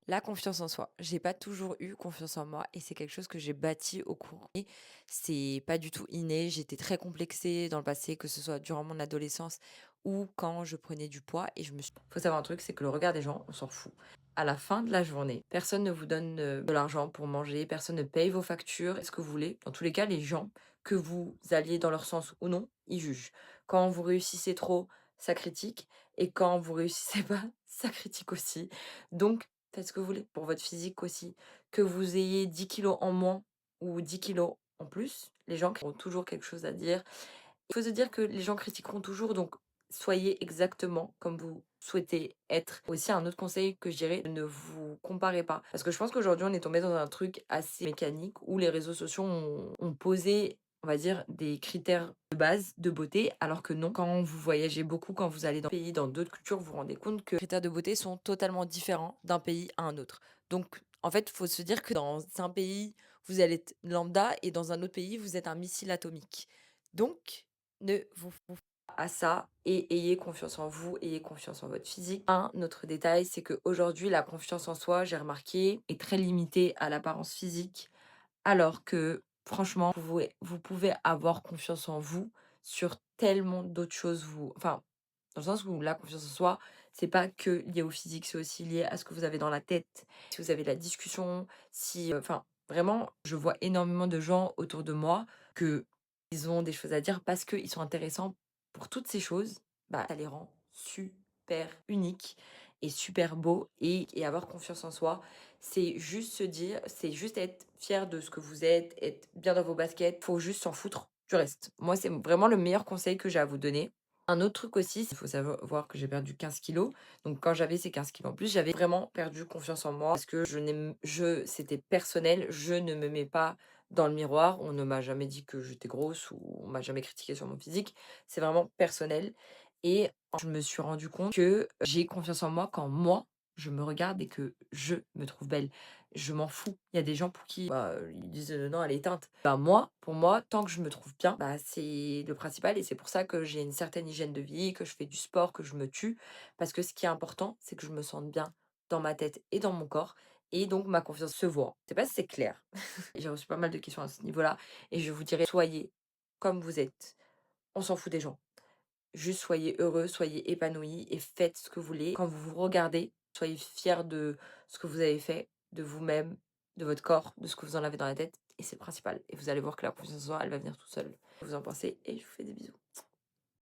La confiance en soi. J'ai pas toujours eu confiance en moi et c'est quelque chose que j'ai bâti au cours et c'est pas du tout inné. J'étais très complexée dans le passé, que ce soit durant mon adolescence ou quand je prenais du poids et je me suis faut savoir un truc, c'est que le regard des gens, on s'en fout. À la fin de la journée, personne ne vous donne, de l'argent pour manger, personne ne paye vos factures, ce que vous voulez. Dans tous les cas, les gens, que vous alliez dans leur sens ou non, ils jugent. Quand vous réussissez trop, ça critique et quand vous réussissez pas, ça critique aussi. Donc faites ce que vous voulez pour votre physique aussi. Que vous ayez 10 kilos en moins ou 10 kilos en plus, les gens auront toujours quelque chose à dire. Il faut se dire que les gens critiqueront toujours, donc soyez exactement comme vous souhaitez être. Aussi, un autre conseil que je dirais, ne vous comparez pas. Parce que je pense qu'aujourd'hui, on est tombé dans un truc assez mécanique où les réseaux sociaux ont posé, on va dire, des critères de base de beauté, alors que non. Quand vous voyagez beaucoup, quand vous allez dans des pays, dans d'autres cultures, vous vous rendez compte que les critères de beauté sont totalement différents d'un pays à un autre. Donc, en fait, il faut se dire que dans un pays, vous allez être lambda et dans un autre pays, vous êtes un missile atomique. Donc, ne vous fiez pas à ça et ayez confiance en vous, ayez confiance en votre physique. Un autre détail, c'est qu'aujourd'hui, la confiance en soi, j'ai remarqué, est très limitée à l'apparence physique, alors que franchement, vous pouvez avoir confiance en vous sur tellement d'autres choses. Enfin, dans le sens où la confiance en soi, c'est pas que lié au physique, c'est aussi lié à ce que vous avez dans la tête. Si vous avez de la discussion, si, enfin, vraiment, je vois énormément de gens autour de moi que ils ont des choses à dire parce qu'ils sont intéressants pour toutes ces choses, bah, ça les rend super uniques et super beaux et avoir confiance en soi, c'est juste se dire c'est juste être fier de ce que vous êtes, être bien dans vos baskets, faut juste s'en foutre du reste. Moi, c'est vraiment le meilleur conseil que j'ai à vous donner. Un autre truc aussi, il faut savoir que j'ai perdu 15 kilos. Donc quand j'avais ces 15 kilos en plus, j'avais vraiment perdu confiance en moi parce que c'était personnel, je ne me mets pas dans le miroir. On ne m'a jamais dit que j'étais grosse ou on m'a jamais critiqué sur mon physique. C'est vraiment personnel et je me suis rendu compte que j'ai confiance en moi quand moi, je me regarde et que je me trouve belle. Je m'en fous. Il y a des gens pour qui, bah, ils disent: Non, elle est éteinte». Bah, moi, pour moi, tant que je me trouve bien, bah, c'est le principal et c'est pour ça que j'ai une certaine hygiène de vie, que je fais du sport, que je me tue. Parce que ce qui est important, c'est que je me sente bien dans ma tête et dans mon corps et donc ma confiance se voit. Je sais pas si c'est clair? J'ai reçu pas mal de questions à ce niveau-là et je vous dirais: soyez comme vous êtes. On s'en fout des gens. Juste soyez heureux, soyez épanouis et faites ce que vous voulez. Quand vous vous regardez, soyez fiers de ce que vous avez fait, de vous-même, de votre corps, de ce que vous en avez dans la tête et c'est le principal et vous allez voir que la confiance en soi, elle va venir toute seule. Vous en pensez et je vous fais des bisous.